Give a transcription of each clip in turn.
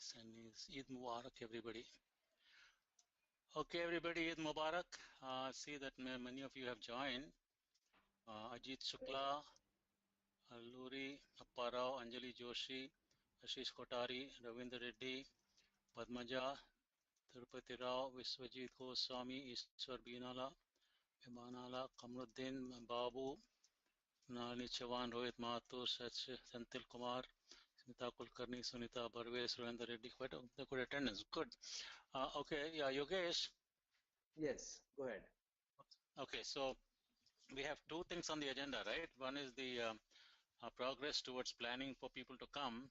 sending Eid Mubarak, everybody. Okay, everybody, Eid Mubarak. See that many of you have joined. Ajit Shukla, Alluri, Apparao, Anjali Joshi, Ashish Kotari, Ravindra Reddy, Padmaja, Tirupati Rao, Viswajit Goswami, Ishwar Bimanala, Kamruddin, Babu, Nalini Chavan, Rohit Mathur, Senthil Kumar, Smita Kulkarni, Sunita Barve, Surendra Reddy. Quite a good attendance. Good. Okay, yeah, Yogesh. Yes, go ahead. Okay, so we have two things on the agenda, right? One is the progress towards planning for people to come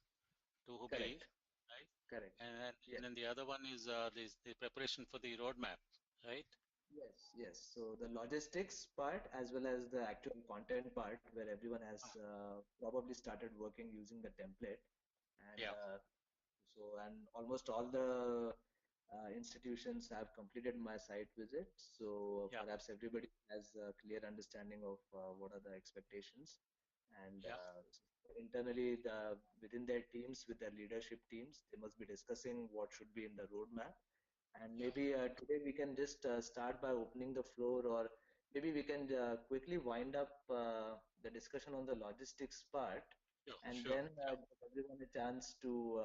to Hubli, Correct. right? Correct. And Yes. then the other one is the preparation for the roadmap, right? Yes. Yes. So the logistics part as well as the actual content part where everyone has probably started working using the template and Yeah, and almost all the institutions have completed my site visit. So yeah, perhaps everybody has a clear understanding of what are the expectations and yeah, internally within their teams with their leadership teams they must be discussing what should be in the roadmap. And yeah. maybe today we can just start by opening the floor, or maybe we can quickly wind up the discussion on the logistics part, Sure, and sure. then Yeah, give everyone a chance to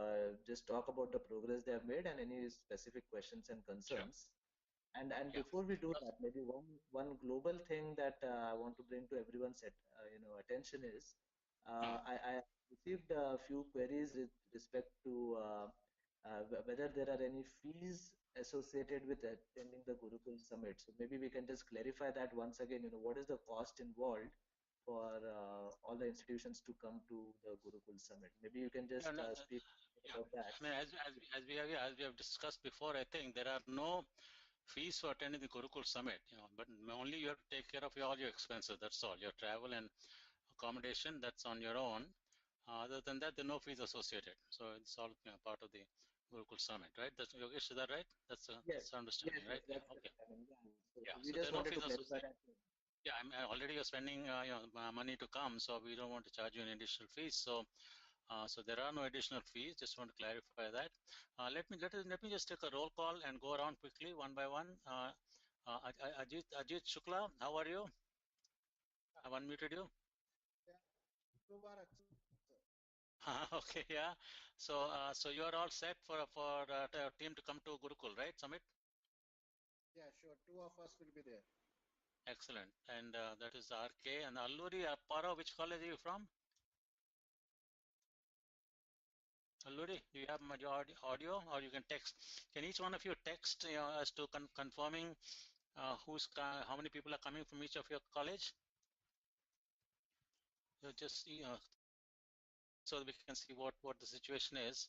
just talk about the progress they have made and any specific questions and sure. concerns. And Yeah, before we do that, maybe one global thing that I want to bring to everyone's attention is I received a few queries with respect to whether there are any fees associated with attending the Gurukul Summit. So maybe we can just clarify that once again. What is the cost involved for all the institutions to come to the Gurukul Summit? Maybe you can yeah, just no, speak yeah. about that. I mean, as we have discussed before, I think there are no fees for attending the Gurukul Summit. But only you have to take care of all your expenses. That's all. Your travel and accommodation, that's on your own. Other than that, there are no fees associated. So it's all part of the Gurukul Summit, right? That's Yogesh, is that right? That's Yes, our yes, understanding, yes, right? Yeah. that's Okay. correct. I mean, yeah. So Yeah. we So there just are no wanted to fees clarify associated. that. Yeah. Already you're spending money to come, so we don't want to charge you any additional fees. So there are no additional fees. Just want to clarify that. Let me just take a roll call and go around quickly one by one. Ajit Shukla, how are you? I've unmuted you. Okay, yeah. So you are all set for the team to come to Gurukul, right? Summit. Yeah, sure. Two of us will be there. Excellent. And that is RK and Alluri Appara. Which college are you from? Alluri, do you have my audio, or you can text? Can each one of you text as to confirming how many people are coming from each of your college? Just so that we can see what the situation is.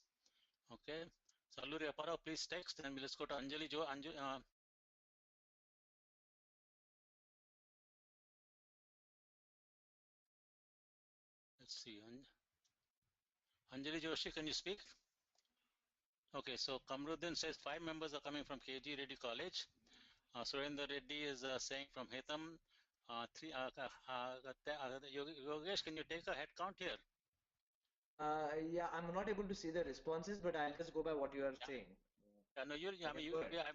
Okay. So Alluri Appara, please text, and let's go to Anjali Jo. Let's see. Anjali Joshi, can you speak? Okay, so Kamruddin says 5 members are coming from KG Reddy College. Surendra Reddy is saying from Hitam. Yogesh, can you take a head count here? Yeah, I'm not able to see the responses, but I'll just go by what you are Yeah. saying. Yeah, no, I can go ahead.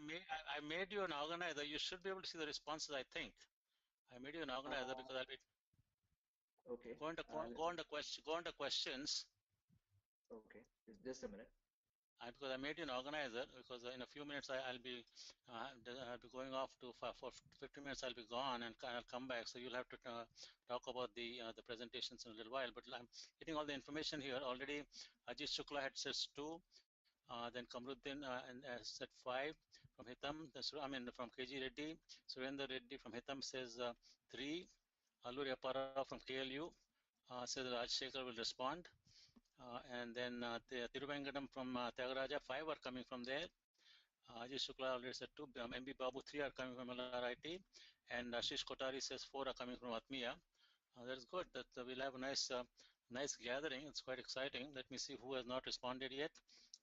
I made you an organizer. You should be able to see the responses, I think. I made you an organizer Uh, because I'll be okay. go on the questions. Okay. Just a minute. Because I made you an organizer, because in a few minutes I'll be going off for 15 minutes. I'll be gone and I'll come back. So you'll have to talk about the presentations in a little while. But I'm getting all the information here already. Ajit Shukla had says 2. Then Kamruddin and said 5 from Hitam. From KG Reddy. Surendra Reddy from Hitam says 3. Alluri Appara from KLU says Rajshekhar will respond. And then Tiruvengadam from Tyagaraja, 5 are coming from there. Ajay Shukla already said 2. MB Babu, 3 are coming from LRIT. And Ashish Kotari says 4 are coming from Atmiya. That's good. That we'll have a nice gathering. It's quite exciting. Let me see who has not responded yet.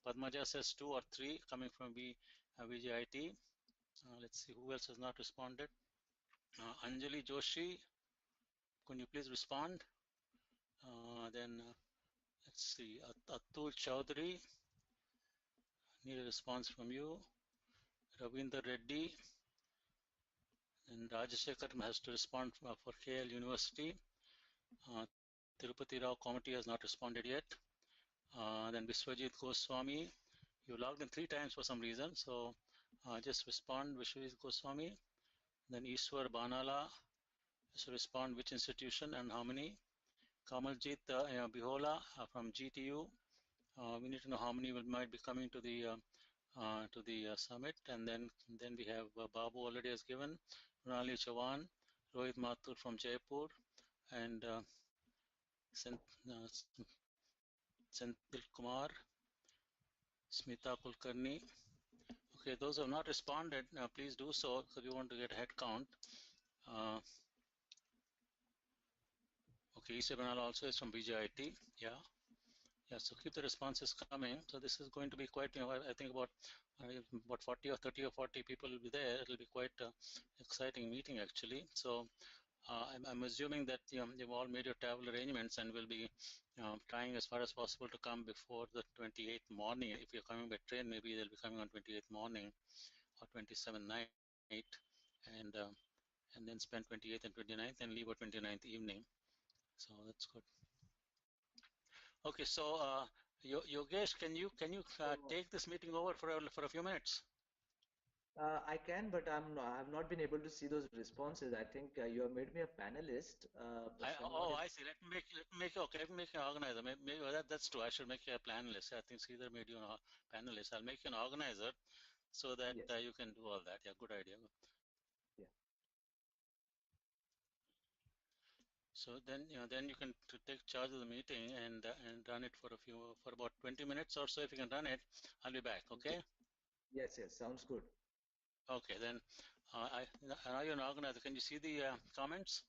Padmaja says 2 or 3 coming from VJIT. Let's see who else has not responded. Anjali Joshi, can you please respond? Then let's see, Atul Chaudhary. Need a response from you. Ravinder Reddy and Rajashekar has to respond for KL University. Tirupati Rao committee has not responded yet. Then Biswajit Goswami, you logged in 3 times for some reason, so just respond, Vishwajit Goswami. Then Ishwar Banala has to respond which institution and how many. Kamaljeet Bihola from GTU. We need to know how many might be coming to the summit, and then we have Babu already has given, Runali Chavan, Rohit Mathur from Jaipur, and Senthil Kumar, Smita Kulkarni. Okay, those who have not responded, please do so because we want to get head count. Okay, Isa Banal also is from BJIT. Yeah, so keep the responses coming. So this is going to be quite, I think about 40 or 30 or 40 people will be there. It'll be quite exciting meeting actually. So I'm assuming that you've all made your travel arrangements and will be trying as far as possible to come before the 28th morning. If you're coming by train, maybe they'll be coming on 28th morning or 27th night, and then spend 28th and 29th and leave on 29th evening. So that's good. Okay, so Yogesh, can you take this meeting over for a few minutes? I can, but I have not been able to see those responses. I think you have made me a panelist, but I'm not able. I see. Let me make okay. Let me make you an organizer. Maybe that's true. I should make you a panelist. I think Sridhar made you a panelist. I'll make you an organizer so that Yes. you can do all that. Yeah, good idea. Yeah. So then you can take charge of the meeting and run it for about 20 minutes or so. If you can run it, I'll be back. Okay. Yes. Yes. Sounds good. Okay. Then now you're an organizer. Can you see the comments?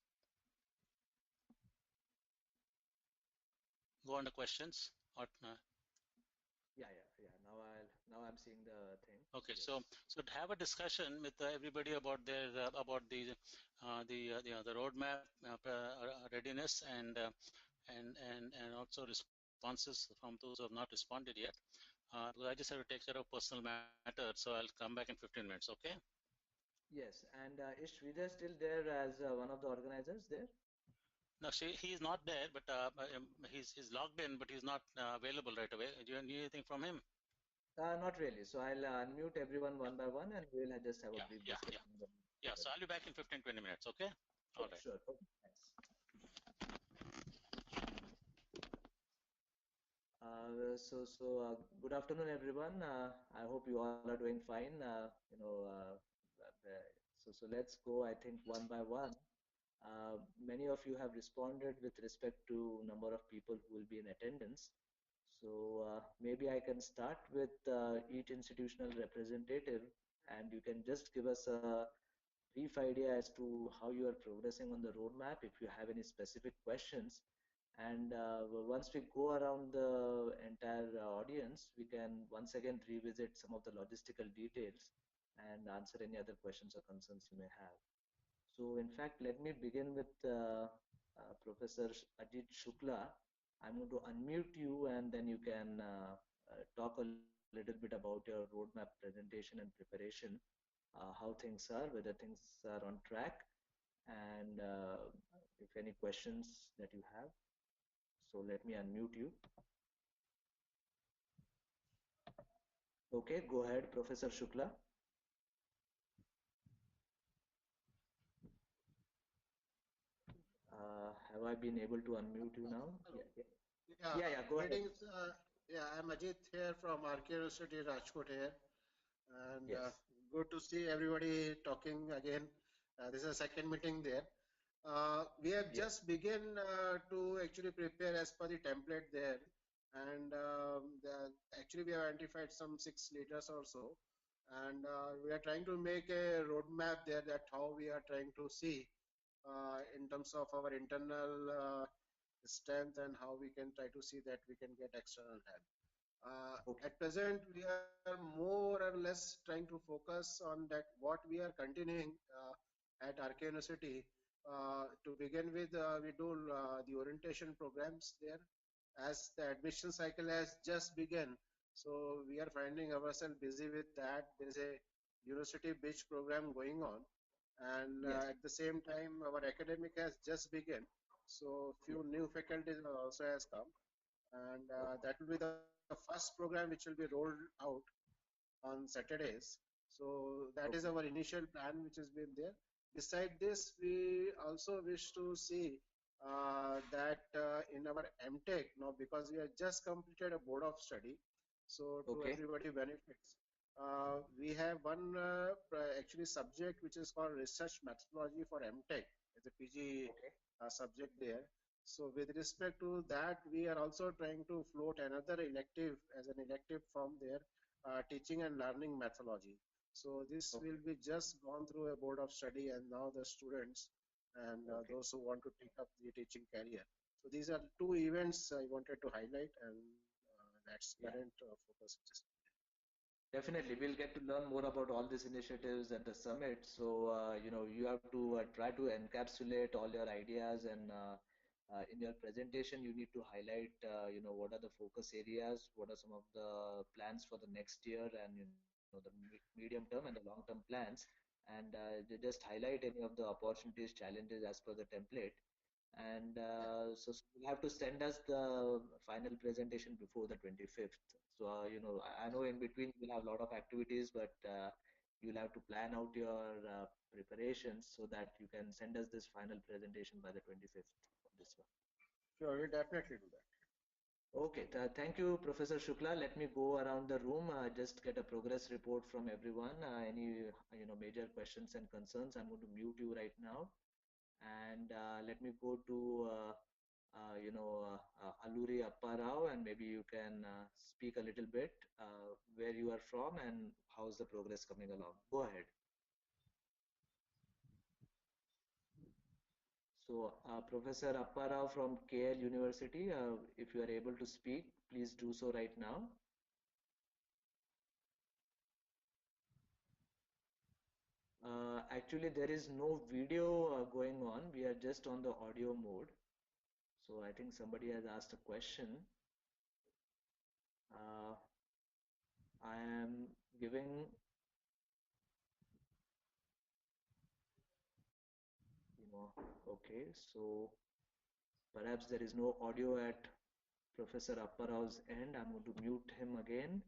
Go on the questions or. Yeah. Now I'm seeing the thing. Okay, Yes. so to have a discussion with everybody about their about the roadmap readiness and also responses from those who have not responded yet. Because I just have to take care of personal matter, so I'll come back in 15 minutes. Okay? Yes. And is Sridhar still there as one of the organizers there? No, he's not there, but he's logged in, but he's not available right away. Do you need anything from him? Not really. So I'll unmute everyone one by one, and we'll just have a brief Yeah. discussion. Yeah. So I'll be back in 15-20 minutes. Okay? All right. Sure. Okay. Thanks. Good afternoon, everyone. I hope you all are doing fine. Let's go, I think, one by one. Many of you have responded with respect to number of people who will be in attendance. So maybe I can start with each institutional representative, and you can just give us a brief idea as to how you are progressing on the roadmap, if you have any specific questions. And once we go around the entire audience, we can once again revisit some of the logistical details and answer any other questions or concerns you may have. So in fact, let me begin with Professor Ajit Shukla. I'm going to unmute you, and then you can talk a little bit about your roadmap presentation and preparation, how things are, whether things are on track, and if any questions that you have. So let me unmute you. Okay, go ahead, Professor Shukla. Have I been able to unmute you now? Hello. Yeah, go ahead. Greetings. I'm Ajit here from RK University, Rajkot here. And Yes. good to see everybody talking again. This is a second meeting there. We have just begun to actually prepare as per the template there. And actually we have identified some 6 leaders or so. And we are trying to make a roadmap there that how we are trying to see in terms of our internal strength and how we can try to see that we can get external help. Okay. At present, we are more or less trying to focus on that what we are continuing at RK University. To begin with, we do the orientation programs there as the admission cycle has just begun. So we are finding ourselves busy with that. There is a university beach program going on, and Yes. at the same time, our academic has just begun. So Yes. few new faculties also has come, and Okay. that will be the first program which will be rolled out on Saturdays. So that is our Okay. initial plan which has been there. Beside this, we also wish to see that in our MTech now, because we have just completed a board of study, so to Okay. everybody benefits. We have one actually subject which is called research methodology for MTech as a PG Okay. subject there. So with respect to that, we are also trying to float another elective as an elective from there, teaching and learning methodology. So this Okay. will be just gone through a board of study, and now the students and Okay. those who want to take up the teaching career. So these are two events I wanted to highlight, and that's Yeah. current focus. Definitely, we'll get to learn more about all these initiatives at the summit. So, you have to try to encapsulate all your ideas, and in your presentation, you need to highlight, what are the focus areas, what are some of the plans for the next year, and the medium term and the long term plans, and just highlight any of the opportunities, challenges as per the template. And so you'll have to send us the final presentation before the 25th. So, I know in between you'll have a lot of activities, but you'll have to plan out your preparations so that you can send us this final presentation by the 25th of this one. Sure, we'll definitely do that. Okay, thank you, Professor Shukla. Let me go around the room, just get a progress report from everyone. Any, major questions and concerns, I'm going to mute you right now. And let me go to Alluri Apparao, and maybe you can speak a little bit where you are from and how's the progress coming along. Go ahead. So, Professor Apparao from KL University, if you are able to speak, please do so right now. Actually, there is no video going on. We are just on the audio mode. So I think somebody has asked a question. Uh, I am giving, okay, so perhaps there is no audio at Professor Apparao's end. I'm going to mute him again.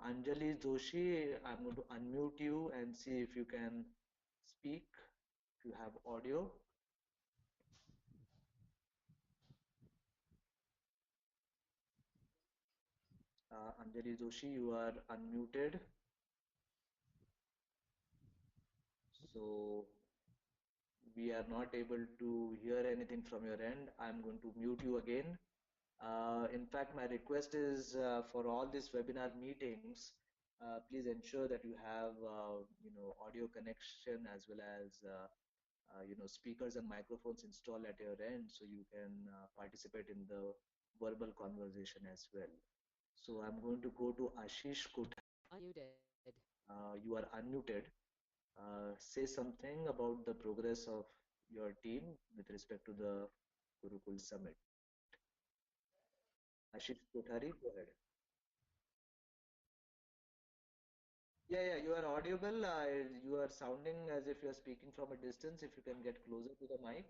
Anjali Joshi, I'm going to unmute you and see if you can speak, if you have audio. Anjali Joshi, you are unmuted. So we are not able to hear anything from your end. I'm going to mute you again. In fact, my request is for all these webinar meetings, please ensure that you have audio connection as well as speakers and microphones installed at your end, so you can participate in the verbal conversation as well. So I'm going to go to Ashish Kothari. Unmuted. You are unmuted. Say something about the progress of your team with respect to the Gurukul Summit. Ashish Kothari, go ahead. Yeah, yeah, you are audible. You are sounding as if you are speaking from a distance. If you can get closer to the mic.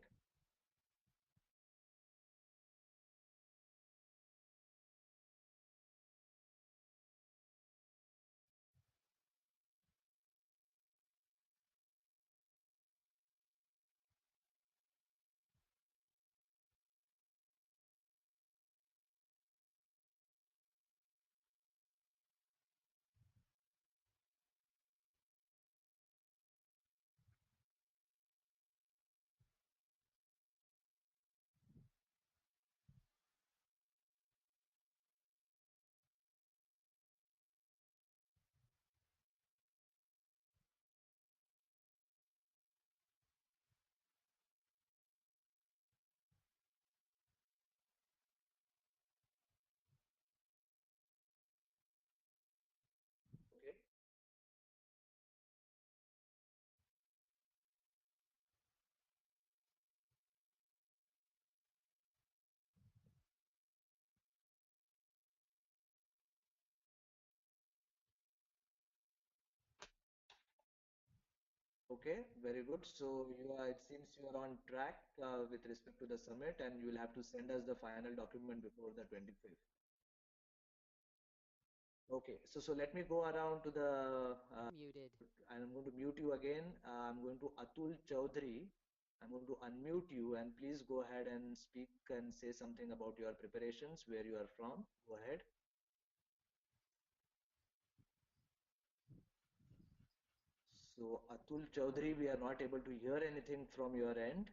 Okay, very good. So it seems you are on track with respect to the summit, and you will have to send us the final document before the 25th. Okay, so let me go around to the. Muted. I'm going to mute you again. I'm going to Atul Chaudhary. I'm going to unmute you, and please go ahead and speak and say something about your preparations, where you are from. Go ahead. So Atul Chaudhary, we are not able to hear anything from your end.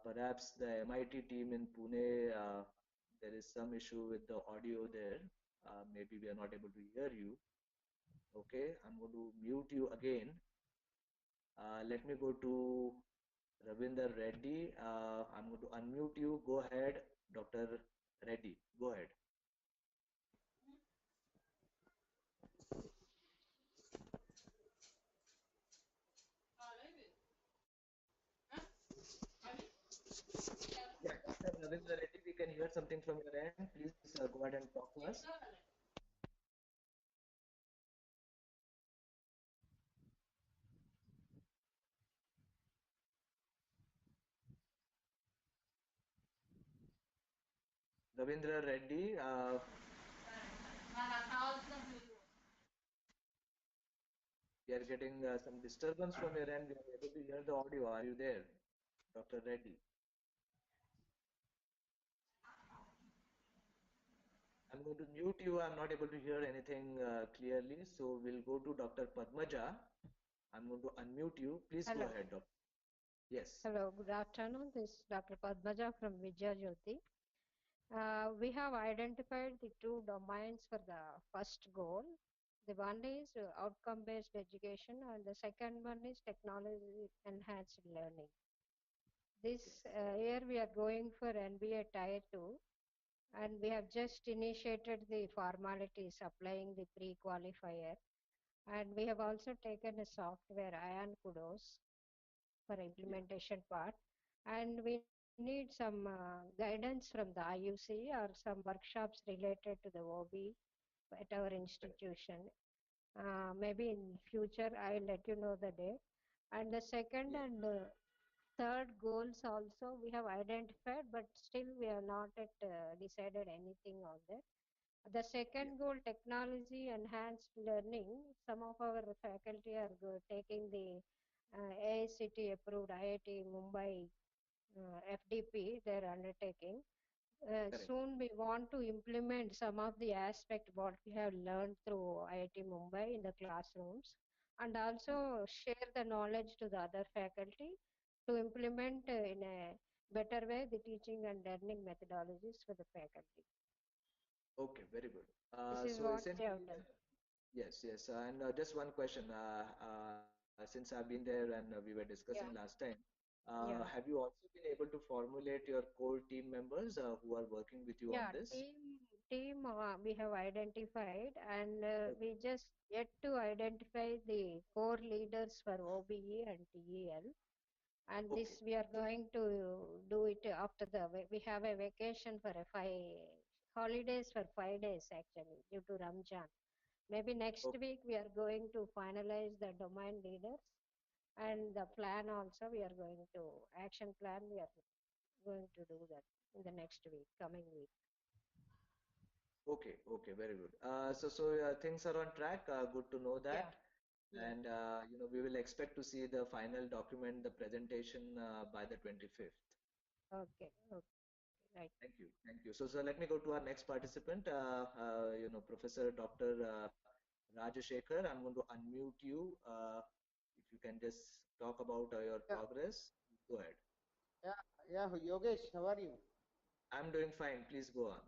Perhaps the MIT team in Pune, there is some issue with the audio there. Maybe we are not able to hear you. Okay, I'm going to mute you again. Let me go to Ravinder Reddy. I'm going to unmute you. Go ahead, Dr. Reddy. Go ahead. Yeah, Dr. Ravinder Reddy, we can hear something from your end. Please go ahead and talk to us. Ravindra Reddy, we are getting some disturbance from your end. We are able to hear the audio. Are you there, Dr. Reddy? I'm going to mute you. I'm not able to hear anything clearly. So we'll go to Dr. Padmaja. I'm going to unmute you. Please go Hello. ahead, Doctor. Yes. Hello, good afternoon. This is Dr. Padmaja from Vijay Jyoti. We have identified the two domains for the first goal. The one is outcome-based education and the second one is technology-enhanced learning. This year we are going for NBA Tier 2 and we have just initiated the formalities applying the pre-qualifier, and we have also taken a software ION Kudos for implementation part, and we need some guidance from the IUC or some workshops related to the OB at our institution. Maybe in future I will let you know the date. And the second and third goals also we have identified, but still we have not yet decided anything on that. The second goal, technology enhanced learning. Some of our faculty are taking the AICT approved IIT Mumbai FDP, they're undertaking. Soon we want to implement some of the aspect what we have learned through IIT Mumbai in the classrooms, and also share the knowledge to the other faculty to implement in a better way the teaching and learning methodologies for the faculty. Okay, very good. This is So what we essentially, have done. yes, yes. And just one question. Since I've been there and we were discussing Yeah, last time, yeah. have you also been able to formulate your core team members who are working with you on Yeah, this? team we have identified, and Okay. we just yet to identify the core leaders for OBE and TEL. And Okay. this we are going to do it after we have a vacation for a holidays for 5 days actually due to Ramjan. Maybe next Okay. week we are going to finalize the domain leaders, and the plan also we are going to action plan we are going to do that in the next week, coming week. Okay. Okay. Very good. So things are on track. Good to know Yeah, that. yeah. And we will expect to see the final document, the presentation by the 25th. Okay, okay, right. Thank you. Thank you. So let me go to our next participant, Professor Dr. Rajashekhar. I'm going to unmute you. If you can just talk about your Yeah, progress, go ahead. yeah, yeah. Yogesh, how are you? I'm doing fine. Please go on.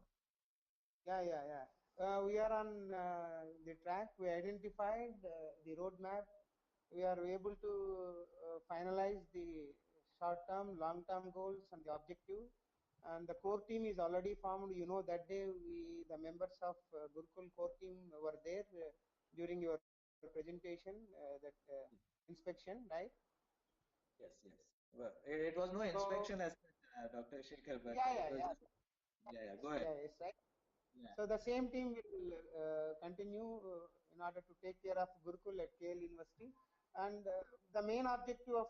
Yeah. We are on the track. We identified the roadmap. We are able to finalize the short-term, long-term goals and the objective. And the core team is already formed. You know, that day the members of Gurukul core team were there during your presentation, that inspection, right? Yes, yes. Well, it was no So, inspection as such, Dr. Shekhar, but yeah, it yeah, was yeah. just, yeah, go ahead. Yeah, yes, right. Yeah. So the same team will continue in order to take care of Gurukul at KL University. And the main objective of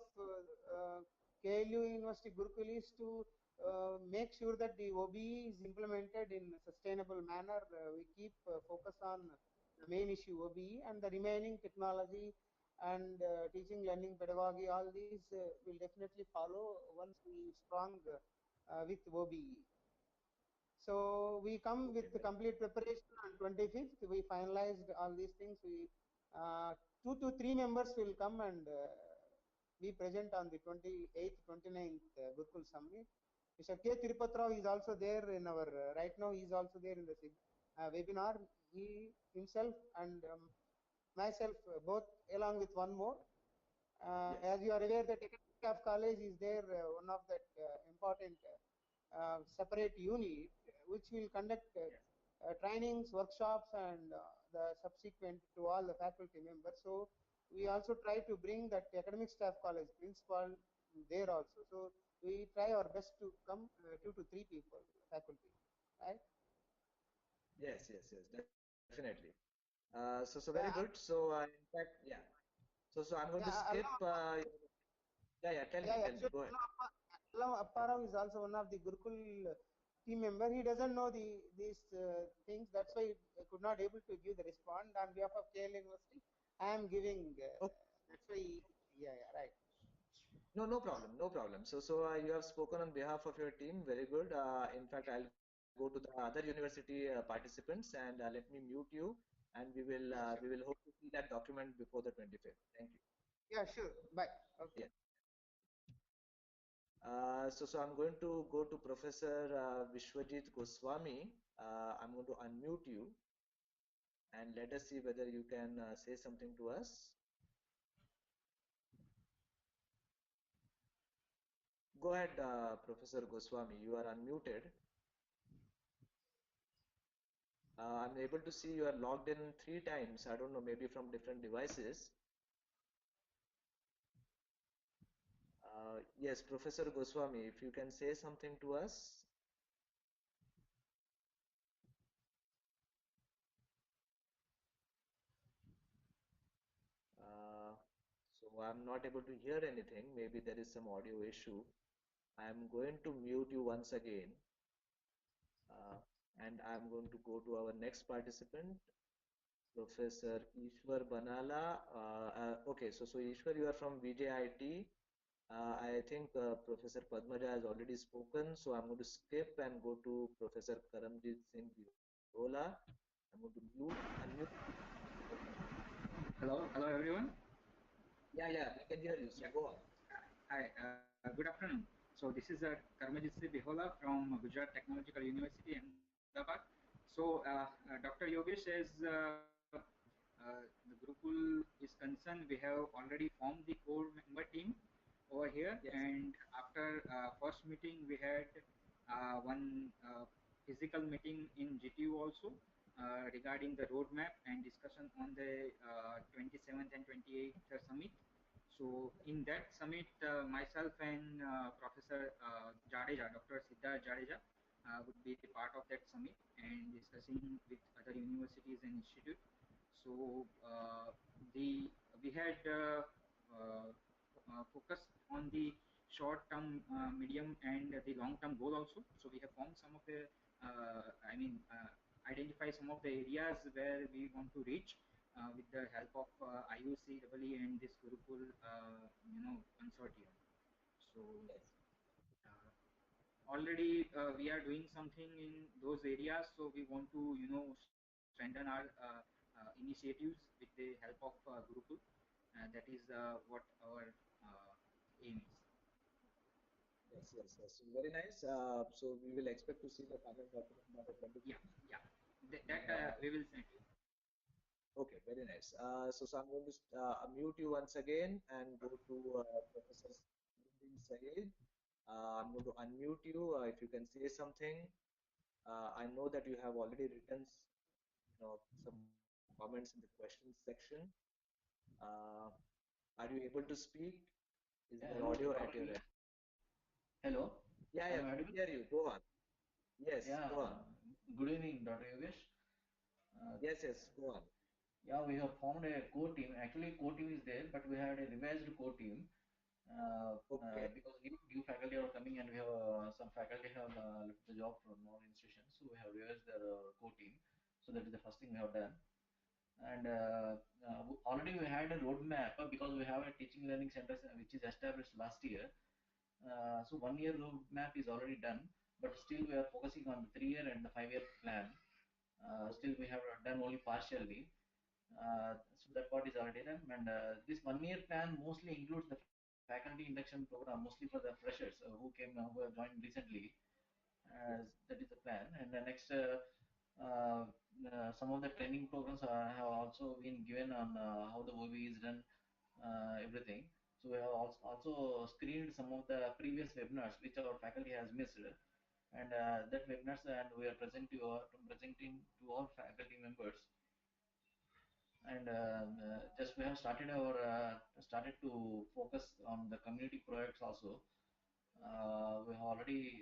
KLU University Gurukul is to make sure that the OBE is implemented in a sustainable manner. We keep focus on the main issue OBE, and the remaining technology and teaching, learning, pedagogy, all these will definitely follow once we strong with OBE. So we come with the complete preparation on 25th. We finalized all these things. We 2 to 3 members will come and be present on the 28th, 29th Gurukul Summit. Mr. K. Tirupatrao is also there in our, right now he is also there in the webinar. He himself and myself, both along with one more. Yes. As you are aware, the Technical Staff College is there, one of that important separate unit, which will conduct trainings, workshops, and the subsequent to all the faculty members. So we also try to bring that Academic Staff College principal there also. So we try our best to come 2 to 3 people, faculty, right? Yes, definitely. So very Yeah, good. So in fact, yeah. So I'm going to yeah, skip. Yeah. Tell me. Actually, Go ahead. Allam Apparao is also one of the Gurukul team member. He doesn't know these things. That's why I could not able to give the response on behalf of KL University. I am giving. That's why. Yeah, right. No problem. So you have spoken on behalf of your team. Very good. In fact, I'll go to the other university participants and let me mute you, and Yeah, we sure. will hope to see that document before the 25th. Thank you. Yeah, sure. Bye. Okay. Yeah. So I'm going to go to Professor Vishwajit Goswami. I'm going to unmute you and let us see whether you can say something to us. Go ahead, Professor Goswami. You are unmuted. I'm able to see you are logged in 3 times. I don't know, maybe from different devices. Yes, Professor Goswami, if you can say something to us. Uh, so I'm not able to hear anything. Maybe there is some audio issue. I'm going to mute you once again. Uh, and I'm going to go to our next participant, Professor Ishwar Banala. Okay, so Ishwar, you are from VJIT. I think Professor Padmaja has already spoken, so I'm going to skip and go to Professor Karamjit Singh Viola. I'm going to unmute. Hello everyone. Yeah, we can hear you. So Yeah. go on. Hi, good afternoon. So this is Karmajit Singh Bihola from Gujarat Technological University, Ahmedabad. So Dr. Yogesh, as the Gurukul is concerned, we have already formed the core member team over here, Yes. and after first meeting we had one physical meeting in GTU also regarding the roadmap and discussion on the 27th and 28th summit. So in that summit, myself and Professor Jadeja, Dr. Siddharth Jadeja, would be the part of that summit and discussing with other universities and institutes. So we had focused on the short-term, medium, and the long-term goal also. So we have formed some of the, identify some of the areas where we want to reach with the help of IOC, and this Gurukul, consortium. So already we are doing something in those areas, so we want to, strengthen our initiatives with the help of Gurukul. That is what our aim is. Yes. Very nice. So we will expect to see the final document by the Yeah, 25th. yeah. That we will send you. Okay, very nice. So I'm going to unmute you once again and go to Professor Saeed. I'm going to unmute you if you can say something. I know that you have already written, some comments in the questions section. Uh, are you able to speak? Is Yeah, there hello, audio at your properly. end? Hello, Yeah, am I we audible? can hear you. Go on. Yes, Yeah, go on. good evening, Dr. Yogesh. Uh, Yes, go on. Yeah, we have formed a core team. Actually, core team is there, but we had a revised core team Okay. because new faculty are coming, and we have some faculty have left the job from our institutions, so we have revised their core team. So that is the first thing we have done. And already we had a roadmap because we have a teaching learning center which is established last year. So 1 year roadmap is already done, but still we are focusing on the 3 year and the 5 year plan. Still we have done only partially. So that part is already done. And this 1 year plan mostly includes the faculty induction program, mostly for the freshers who have joined recently. That is the plan. And the next, uh, some of the training programs have also been given on how the OB is done, everything. So we have also screened some of the previous webinars which our faculty has missed, and that webinars, and we are presenting to all faculty members. And just we have started to focus on the community projects also. We have already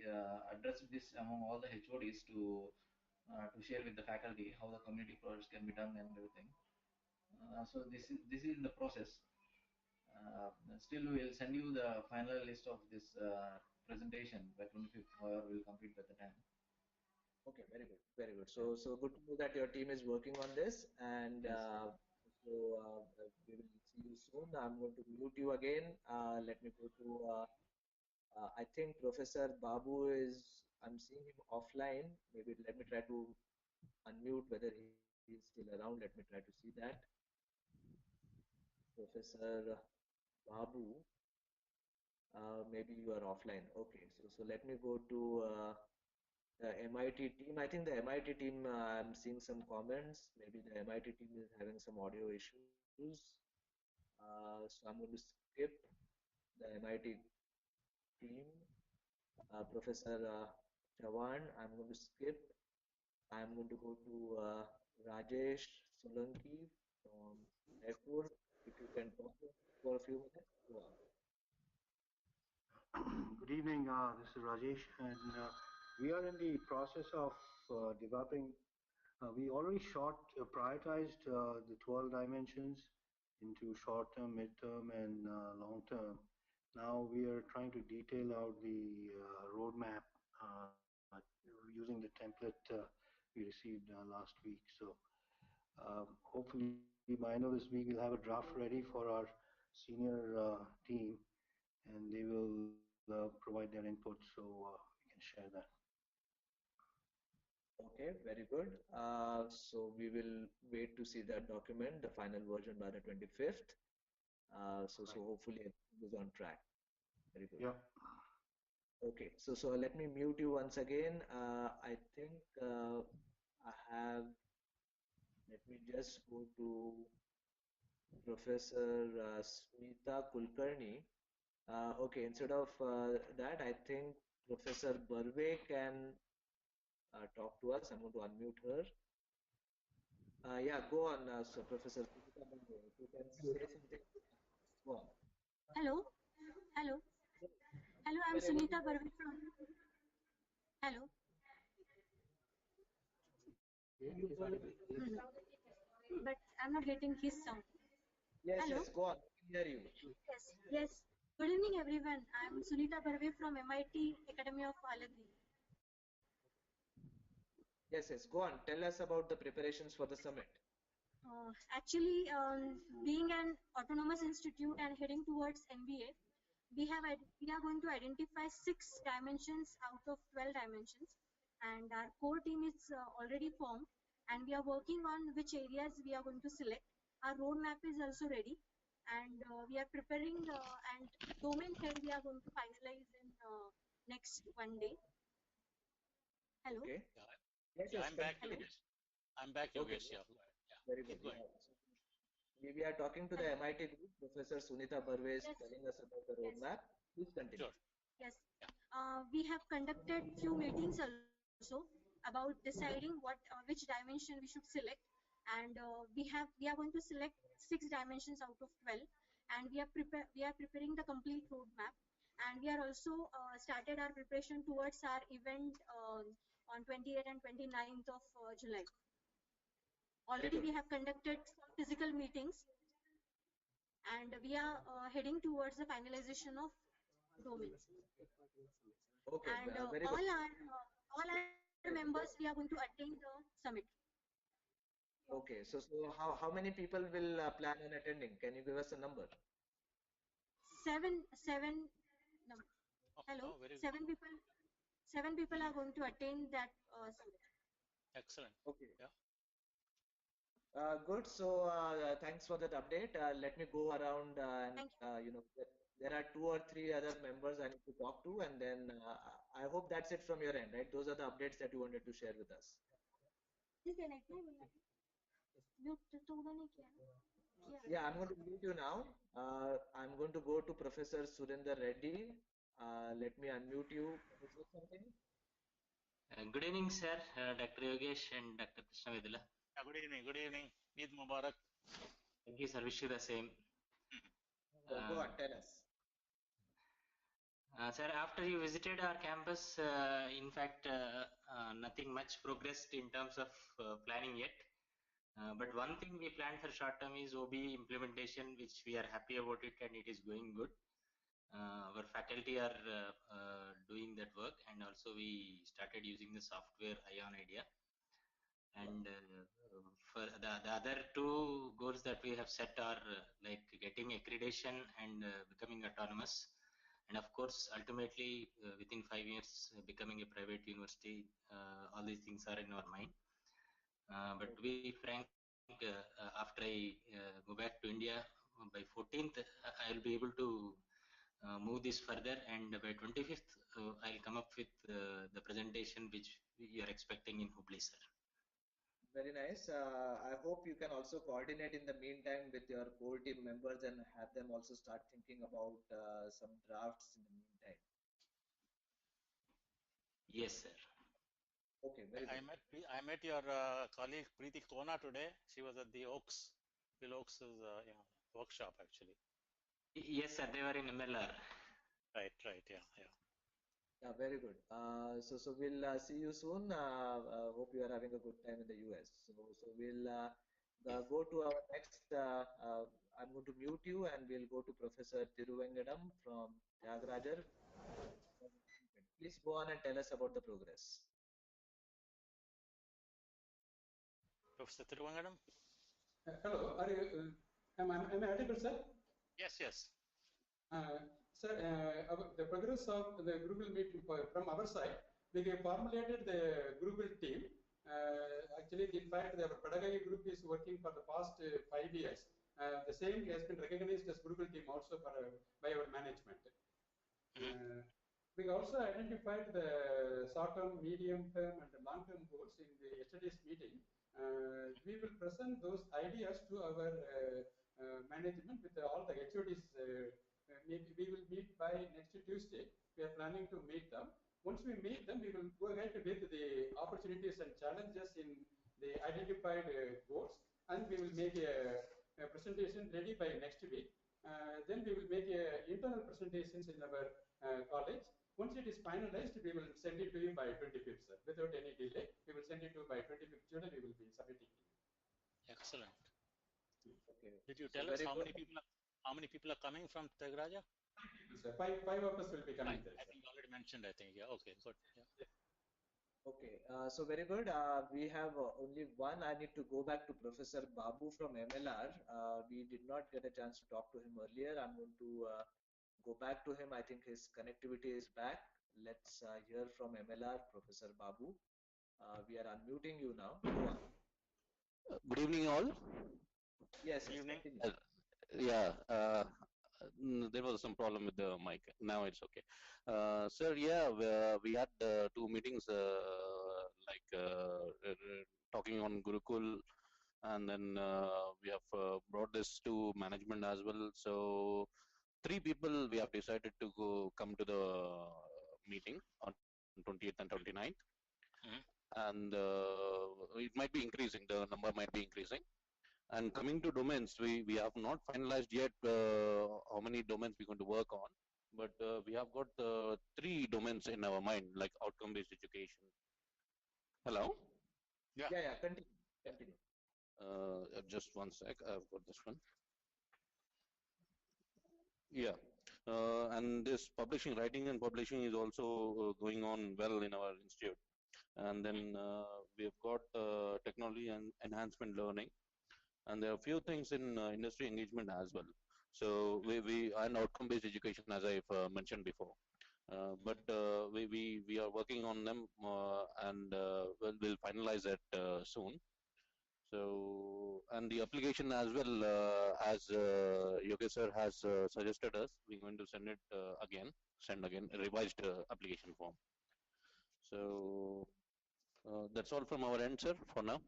addressed this among all the HODs to share with the faculty how the community projects can be done and everything. So this is in the process. Still, we will send you the final list of this presentation by 25th. However, we'll complete by the time. Okay, very good, very good. So good to know that your team is working on this, and Yes. we will see you soon. I'm going to mute you again. Let me go to. I think Professor Babu is. I'm seeing him offline. Maybe let me try to unmute whether he is still around. Let me try to see that. Professor Babu, maybe you are offline. Okay, so let me go to the MIT team. I think the MIT team, I'm seeing some comments. Maybe the MIT team is having some audio issues. So I'm going to skip the MIT team. Professor Chavan, I'm going to skip. I'm going to go to Rajesh Solanki from Jaipur. If you can talk for a few minutes, go on. Good evening. This is Rajesh, and we are in the process of developing. We already prioritized the 12 dimensions into short term, mid-term, and long term. Now we are trying to detail out the roadmap using the template we received last week. So hopefully by end of this week we'll have a draft ready for our senior team, and they will provide their input so we can share that. Okay, very good. So we will wait to see that document, the final version by the 25th. So Right. hopefully everything is on track. Very good. Yeah. Okay, so let me mute you once again. I think I have. Let me just go to Professor Smita Kulkarni. Okay, instead of that, I think Professor Barve can talk to us. I'm going to unmute her. Yeah, go on, so Professor Smita Barve. If you can say something, go on. Hello, hello, hello. I'm We're able to Sunita Barvi from. Hello. hear you perfectly. But I'm not getting his sound. Yes, Hello. yes, go on. I can hear you. Yes, yes. Good evening, everyone. I'm Sunita Barvi from MIT Academy of Alagri. Yes, yes, go on. Tell us about the preparations for the summit. Actually, being an autonomous institute and heading towards MBA, we are going to identify 6 dimensions out of 12 dimensions, and our core team is already formed, and we are working on which areas we are going to select. Our roadmap is also ready, and we are preparing, and domain head we are going to finalize in next one day. Hello. Okay. Yeah, Yes, yeah, yes, I'm back, continue. Yogesh. I'm back, Okay, Yogesh. Yeah, yeah. very good. Keep going. Yeah. So we are talking to the Hello. MIT group. Professor Sunita Barve is Yes. telling us about the Yes. roadmap. Please continue. Sure. Yes, Yeah. we have conducted few meetings also about deciding which dimension we should select, and we are going to select 6 dimensions out of 12, and we are preparing the complete roadmap, and we are also started our preparation towards our event on 28th and 29th of July. Already we have conducted some physical meetings, and we are heading towards the finalization of domains. Okay, And very good. all our members, we are going to attend the summit. Okay, so how many people will plan on attending? Can you give us a number? Seven. No, hello, Oh, very good. seven people. Seven people are going to attend that summit. Excellent. Okay. Yeah. Good. So thanks for that update. Let me go around and Thank you. there are two or three other members I need to talk to, and then I hope that's it from your end, right? Those are the updates that you wanted to share with us. Disconnect नहीं बोला mute तो उन्होंने किया ना किया Yeah, I'm going to mute you now. I'm going to go to Professor Surinder Reddy. Let me unmute you. Can you say something? Good evening, sir, Dr. Yogesh and Dr. Krishna Vedula. Good evening. Good evening. Eid Mubarak. Thank you, sir. Wish you the same. Go on, tell us. Sir, after you visited our campus, in fact, nothing much progressed in terms of planning yet. But one thing we planned for short term is OB implementation, which we are happy about it and it is going good. Our faculty are doing that work, and also we started using the software Ion Idea. And for the other two goals that we have set are like getting accreditation and becoming autonomous, and of course ultimately within 5 years becoming a private university. All these things are in our mind, but to be frank, after I go back to India by 14th, I'll be able to move this further, and by 25th I'll come up with the presentation which we are expecting in Hubli, sir. Very nice. I hope you can also coordinate in the meantime with your core team members and have them also start thinking about some drafts in the meantime. Yes, sir. Okay, very good. I met your colleague Preeti Kona today. She was at the Oaks, Bill Oaks' workshop actually. Yes, sir. They were in MLR. Right. Yeah. Yeah, very good. So we'll see you soon. Hope you are having a good time in the US. So we'll go to our next. I'm going to mute you, and we'll go to Professor Tiruvengadam from Tyagarajar. Please go on and tell us about the progress. Professor Thiruvangadam? Hello, am I audible, sir? Yes. Sir, the progress of the Gurukul meeting from our side, we have formulated the Gurukul team. Actually, in fact, our pedagogy group is working for the past 5 years. The same has been recognized as Gurukul team also by our management. We also identified the short-term, medium-term, and long-term goals in the yesterday's meeting. We will present those ideas to our management with all the HODs. Maybe we will meet by next Tuesday. We are planning to meet them. Once we meet them, we will go ahead with the opportunities and challenges in the identified goals, and we will make a presentation ready by next week. Then we will make internal presentations in our college. Once it is finalized, we will send it to you by 25th, sir. Without any delay, we will send it to you by 25th July. We will be submitting it. Excellent. Okay. Did you tell us how many people are coming from Tyagaraja? Five of us will be coming there. I think you already mentioned. I think okay, good. Yeah. Okay, so very good. We have only one. I need to go back to Professor Babu from MLR. We did not get a chance to talk to him earlier. I'm going to go back to him. I think his connectivity is back. Let's hear from MLR, Professor Babu. We are unmuting you now. Go on. Good evening, all. Yes, Good evening. Yeah, there was some problem with the mic. Now it's okay. Sir, yeah, we had two meetings, talking on Gurukul, and then we have brought this to management as well. So, three people we have decided to come to the meeting on 28th and 29th. And it might be increasing, the number might be increasing. And coming to domains, we have not finalized yet how many domains we're going to work on, but we have got three domains in our mind, like outcome-based education. Hello? Yeah, continue. Just one sec. I've got this one. Yeah. And this publishing, writing and publishing is also going on well in our institute. And then we've got technology and enhancement learning. And there are a few things in industry engagement as well. So we and outcome-based education, as I've mentioned before. But we are working on them and we'll finalize it soon. So, and the application as well, as Yogesh sir has suggested us, we're going to send again a revised application form. So that's all from our end, sir, for now.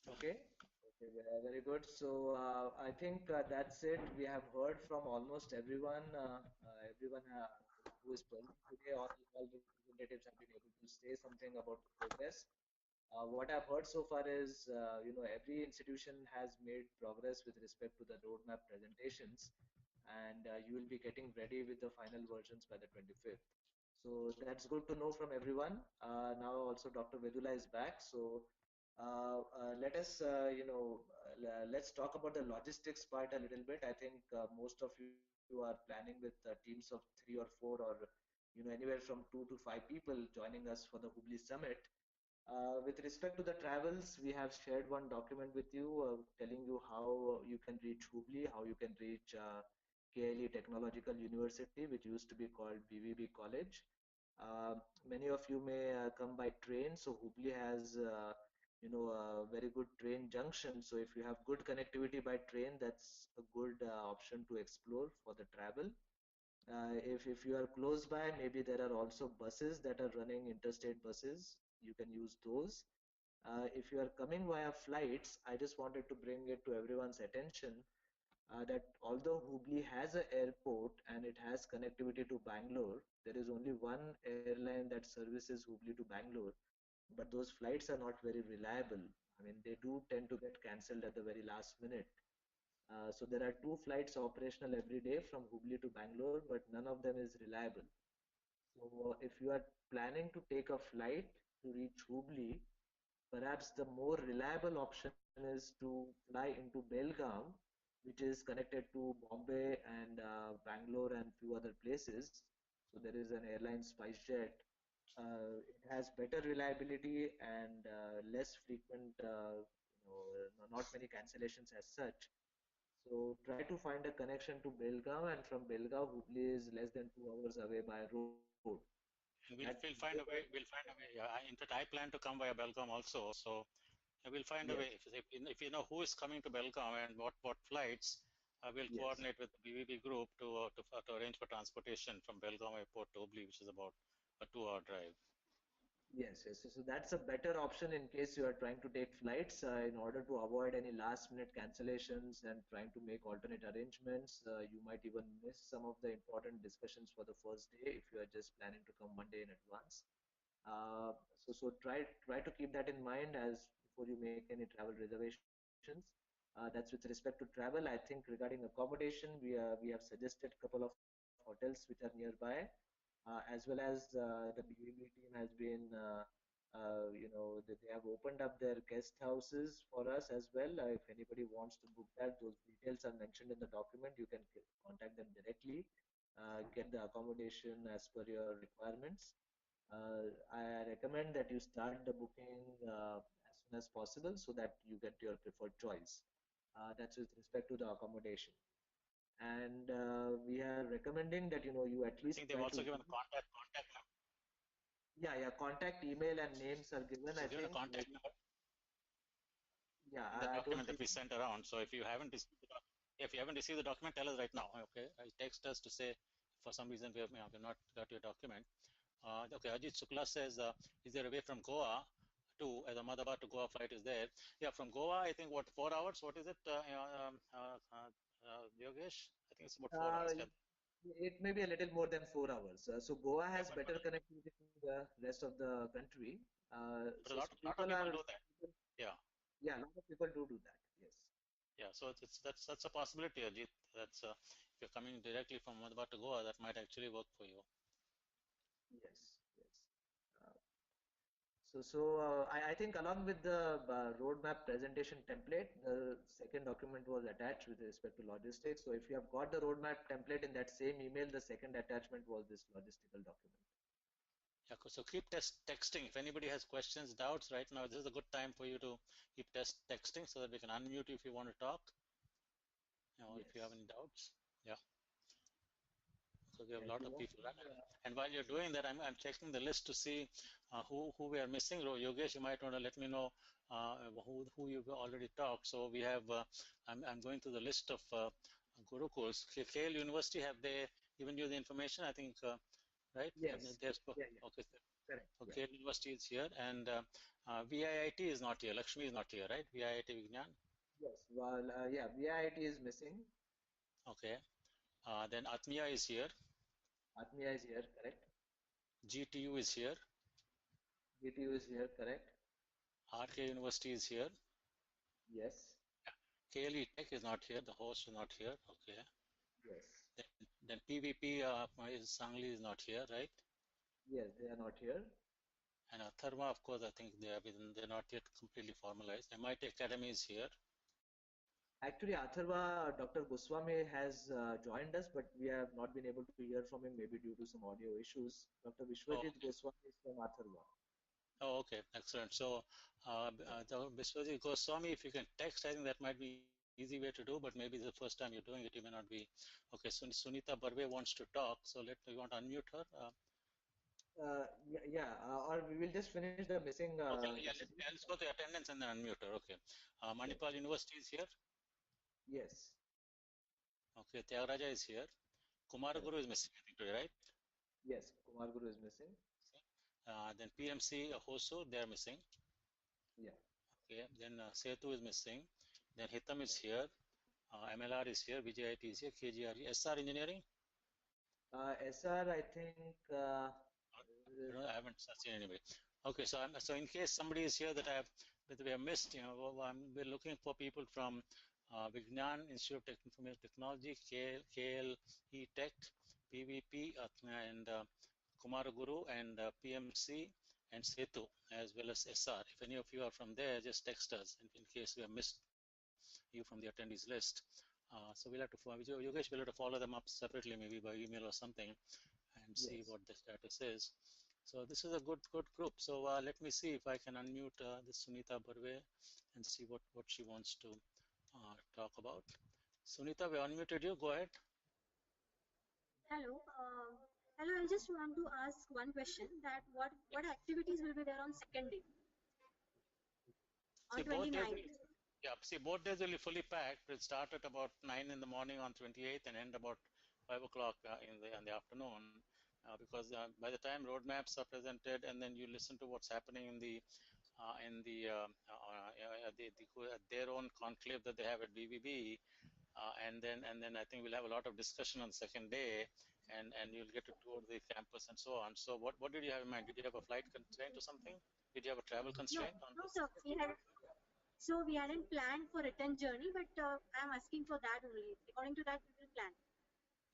Okay. Okay, very good. So I think that's it. We have heard from almost everyone. Everyone who is present today, all representatives have been able to say something about the progress. What I've heard so far is, every institution has made progress with respect to the roadmap presentations, and you will be getting ready with the final versions by the 25th. So that's good to know from everyone. Now also Dr. Vedula is back. So let us, let's talk about the logistics part a little bit. I think most of you are planning with teams of 3 or 4 or anywhere from 2 to 5 people joining us for the Hubli Summit. With respect to the travels, we have shared one document with you telling you how you can reach Hubli, how you can reach KLE Technological University, which used to be called BVB College. Uh, Many of you may come by train, so Hubli has a very good train junction. So if you have good connectivity by train, that's a good option to explore for the travel. If you are close by, maybe there are also buses that are running, interstate buses. You can use those. If you are coming via flights, I just wanted to bring it to everyone's attention that although Hubli has an airport and it has connectivity to Bangalore, there is only one airline that services Hubli to Bangalore, but those flights are not very reliable. I mean, they do tend to get cancelled at the very last minute. So there are 2 flights operational every day from Hubli to Bangalore, but none of them is reliable. So if you are planning to take a flight to reach Hubli, perhaps the more reliable option is to fly into Belgaum, which is connected to Bombay and Bangalore and few other places. So there is an airline SpiceJet. It has better reliability and less frequent, not many cancellations as such. So try to find a connection to Belgaum, and from Belgaum, Hubli is less than 2 hours away by road. And we'll find a way. We'll find a way. Yeah, in fact, I plan to come via Belgaum also. So we'll find a Yes, way. If you know who is coming to Belgaum and what flights, we'll yes. coordinate with the BVB group to arrange for transportation from Belgaum Airport to Hubli, which is about a 2-hour drive. Yes, yes. So that's a better option in case you are trying to take flights in order to avoid any last minute cancellations and trying to make alternate arrangements. You might even miss some of the important discussions for the first day if you are just planning to come one day in advance. So try to keep that in mind as before you make any travel reservations. That's with respect to travel. I think regarding accommodation, we have suggested a couple of hotels which are nearby, as well as the BVB team has been, they have opened up their guest houses for us as well. If anybody wants to book that, those details are mentioned in the document. You can contact them directly, get the accommodation as per your requirements. I recommend that you start the booking as soon as possible so that you get your preferred choice. That's with respect to the accommodation. And we are recommending that you at I least think they've try to also given a read. contact number. Yeah, contact, email, and names are given. So I given a think contact maybe. number Yeah, in the I don't document that think. we sent around. So if you haven't received the document, tell us right now. Okay, text us to say for some reason we have not got your document. Okay, Ajit Sukla says, is there a way from Goa to Ahmedabad to Goa flight is there? Yeah, from Goa, I think what 4 hours? What is it, Yogesh? I think it's about 4 hours. Uh, Yeah, it may be a little more than 4 hours. So Goa yeah, has better connectivity to the rest of the country. but a So lot of people people are, do that. Yeah, yeah, a lot of people do that. Yes. yeah. So that's a possibility, Ajit. That's if you're coming directly from Ahmedabad to Goa, that might actually work for you. Yes, yes. Uh, I think along with the roadmap presentation template, the second document was attached with respect to logistics. So if you have got the roadmap template in that same email, the second attachment was this logistical document. Yeah, so keep texting. If anybody has questions, doubts, right now this is a good time for you to keep texting so that we can unmute you if you want to talk, or Yes. if you have any doubts. Yeah. So we have Yeah, a lot if you of want, people, right? And while you're doing that, I'm checking the list to see who we are missing. Yogesh, you might want to let me know who you've already talked. So we have, I'm going through the list of Gurukuls. Kale University, have they given you the information? I think, right? yes. Yeah, yeah. Okay. Correct. So Yeah. Kale University is here, and VIIT is not here. Lakshmi is not here, right? VIIT Vignan. Yes. Well, yeah, VIIT is missing. Okay. Then Atmiya is here. Atmiya is here. Correct. GTU is here. GTU is here. Correct. RK University is here. Yes. KLE Tech is not here. The host is not here. Okay. Yes. Then PVP Sangli is not here, right? Yes, they are not here. And Atharva, of course, I think they're not yet completely formalized. MIT Academy is here. Actually, Atharva, Dr. Goswami has joined us, but we have not been able to hear from him, maybe due to some audio issues. Dr. Oh, Vishwajit okay. Goswami is from Atharva. Oh, okay. Excellent. So, Biswajit Goswami, if you can text, I think that might be easy way to do, but maybe it's the first time you're doing it, you may not be. Okay, so Sunita Barve wants to talk, so you want to unmute her? Or we will just finish the missing Okay, yeah, institute. let's go to attendance and then unmute her. Okay. Yes. Manipal University is here. Yes. Okay, Tyagaraja is here. Kumaraguru is Correct. missing, I think, today, right? Yes, Kumar Guru is missing. Then PMC Hosu, they are missing. Yeah. Okay, then Setu is missing. Then Hitam is here. MLR is here. VJIT is here. KGRE. SR Engineering. SR, I think. I haven't seen anybody. Okay, so in case somebody is here that we have missed, we're looking for people from Vignan Institute of Information Technology, KLE Tech, PVP, and Kumaraguru, and PMC, and Setu, as well as SR. If any of you are from there, just text us in case we have missed you from the attendees list. So we'll have to follow, Yogesh, we'll have to follow them up separately, maybe by email or something, and see Yes. what the status is. So this is a good group. So let me see if I can unmute this Sunita Barve and see what she wants to talk about. Sunita, we unmuted you. Go ahead. Hello. Hello. I just want to ask one question. That what activities will be there on second day, See, on both days 29th? both days will be fully packed. We'll start at about 9 in the morning on 28th and end about 5 o'clock in the afternoon. Because by the time roadmaps are presented and then you listen to what's happening in their own conclave that they have at BBB, and then I think we'll have a lot of discussion on the second day, and you'll get to tour the campus and so on. So what did you have in mind? Did you have a flight constraint or something? Did you have a travel No, constraint on no, this? sir. We hadn't planned for return journey, but I'm asking for that only. According to that, we will plan.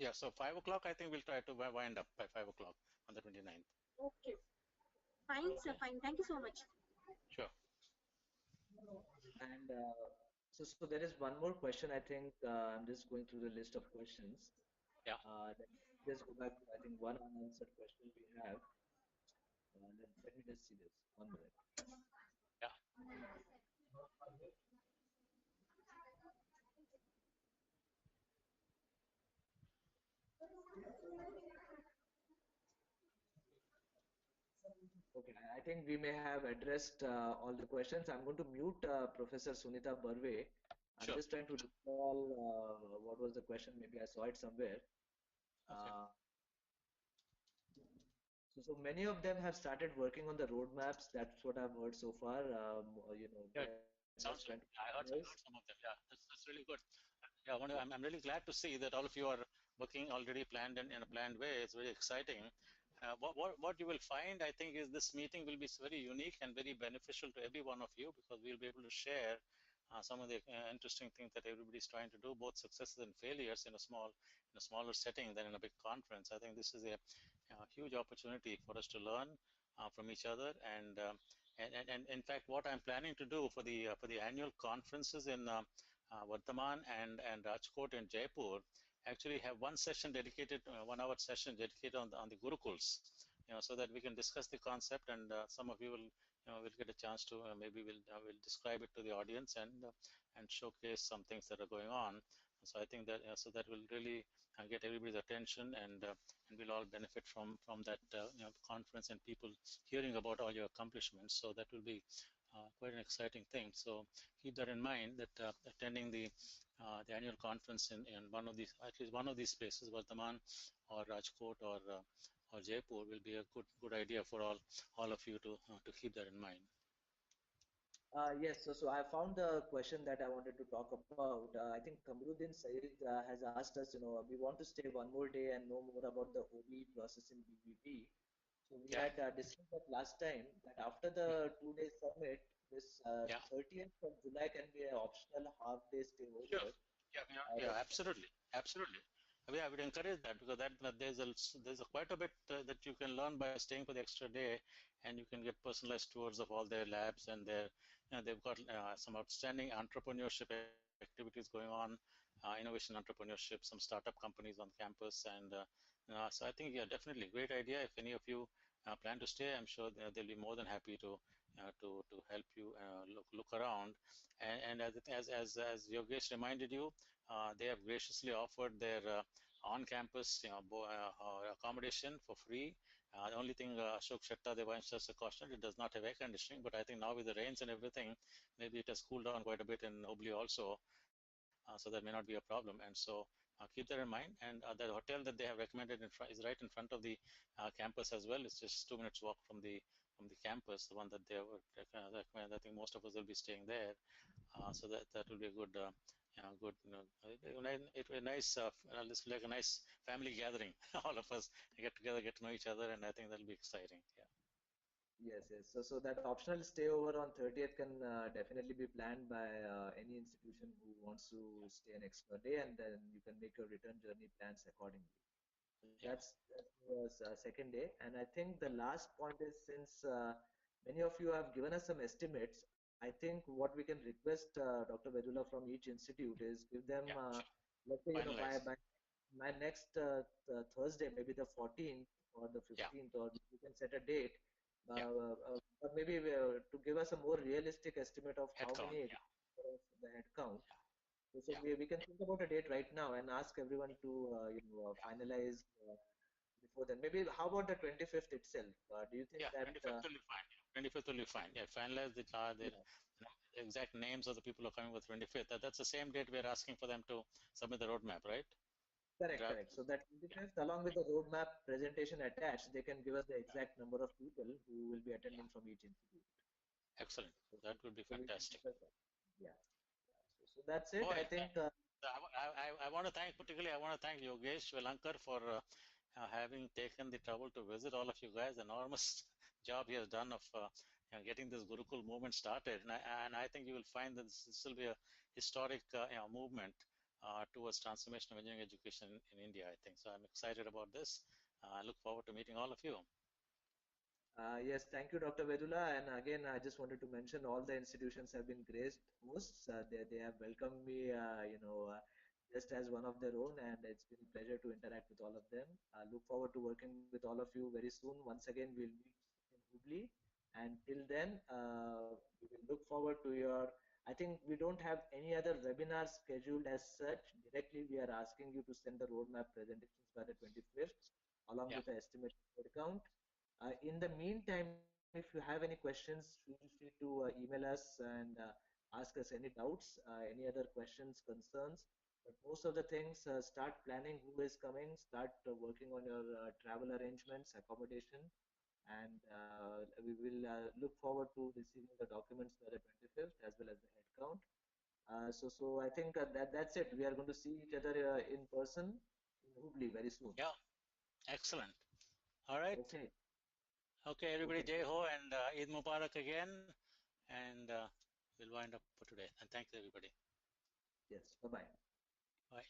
Yeah, so 5 o'clock, I think we'll try to wind up by 5 o'clock on the 29th. Okay. Fine, sir. Okay. Fine. Thank you so much. Sure. And so there is one more question. I think I'm just going through the list of questions. Yeah. Just go back to, I think, one unanswered question we have. Let me just see this. 1 minute. Yeah. Okay, I think we may have addressed all the questions. I'm going to mute Professor Sunita Barve. I'm Sure. just trying to recall what was the question. Maybe I saw it somewhere. Okay. So many of them have started working on the roadmaps. That's what I've heard so far. Yeah, They're just sounds trying good. to I heard finalize. some of them. Yeah, that's really good. Yeah, I'm really glad to see that all of you are working already planned in a planned way. It's very exciting. What you will find, I think, is this meeting will be very unique and very beneficial to every one of you, because we'll be able to share some of the interesting things that everybody's trying to do, both successes and failures in a smaller setting than in a big conference. I think this is a huge opportunity for us to learn from each other And in fact, what I'm planning to do for the annual conferences in Vardhaman and Rajkot and Jaipur, actually have one session dedicated, 1 hour session dedicated on the Gurukuls, so that we can discuss the concept, and some of you will get a chance to maybe will describe it to the audience and showcase some things that are going on. So I think that so that will really get everybody's attention, and we'll all benefit from that conference and people hearing about all your accomplishments. So that will be quite an exciting thing. So keep that in mind, that attending the annual conference in one of these, at least one of these places, Vardhaman or Rajkot or Jaipur, will be a good idea for all of you to keep that in mind. Yes, so I found the question that I wanted to talk about. I think Kamruddin Saeed has asked us, we want to stay one more day and know more about the OB process in BVP. So we had discussed that last time, that after the 2 day summit, this 30th of July can be an optional half-day stay Sure. over. Yeah, absolutely. I mean, I would encourage that, because that there's quite a bit that you can learn by staying for the extra day, and you can get personalized tours of all their labs, and they've got some outstanding entrepreneurship activities going on, innovation entrepreneurship, some startup companies on campus, and so I think, yeah, definitely great idea. If any of you plan to stay, I'm sure they'll be more than happy to help you look around. And as Yogesh reminded you, they have graciously offered their on-campus accommodation for free. The only thing Ashok Shettar, the vice chancellor, cautioned, it does not have air conditioning, but I think now with the rains and everything, maybe it has cooled down quite a bit in Hubli also, so that may not be a problem. And so keep that in mind. And the hotel that they have recommended is right in front of the campus as well. It's just 2 minutes walk from the campus, the one that they would recommend. I think most of us will be staying there. So that will be a good, good, it will be nice. It's like a nice family gathering. All of us get together, get to know each other, and I think that'll be exciting. Yeah. Yes. So that optional stay over on 30th can definitely be planned by any institution who wants to stay an extra day, and then you can make your return journey plans accordingly. That's was second day, and I think the last point is, since many of you have given us some estimates, I think what we can request Dr. Vedula from each institute is give them, let's say, by next Thursday, maybe the 14th or the 15th, or you can set a date, or maybe to give us a more realistic estimate of how many of the head count. So we can think about a date right now and ask everyone to finalize before then. Maybe how about the 25th itself? Do you think that 25th will be fine. 25th will be fine. Yeah, finalize the exact names of the people who are coming with 25th. That's the same date we're asking for them to submit the roadmap, right? Correct. So that 25th, along with the roadmap presentation attached, they can give us the exact number of people who will be attending from each institute. Excellent. That would be fantastic. Yeah. So that's it. I think. I want to thank, particularly, I want to thank Yogesh Velankar for having taken the trouble to visit all of you guys. Enormous job he has done of getting this Gurukul movement started, and I think you will find that this will be a historic movement towards transformation of engineering education in India, I think. So I'm excited about this. I look forward to meeting all of you. Yes, thank you, Dr. Vedula. And again, I just wanted to mention all the institutions have been great hosts. They have welcomed me, just as one of their own, and it's been a pleasure to interact with all of them. I look forward to working with all of you very soon. Once again, we'll meet in Hubli, and till then, we will look forward to your. I think we don't have any other webinars scheduled as such. Directly, we are asking you to send the roadmap presentations by the 25th, along with the estimated head count. In the meantime, if you have any questions, feel free to email us and ask us any doubts, any other questions, concerns. But most of the things, start planning who is coming, start working on your travel arrangements, accommodation, and we will look forward to receiving the documents by the 25th as well as the head count. So I think that's it. We are going to see each other in person in Hubli very soon. Yeah, excellent. All right. Okay, everybody, Jai Ho, and Eid Mubarak again. And we'll wind up for today. And thanks, everybody. Yes, bye-bye. Bye.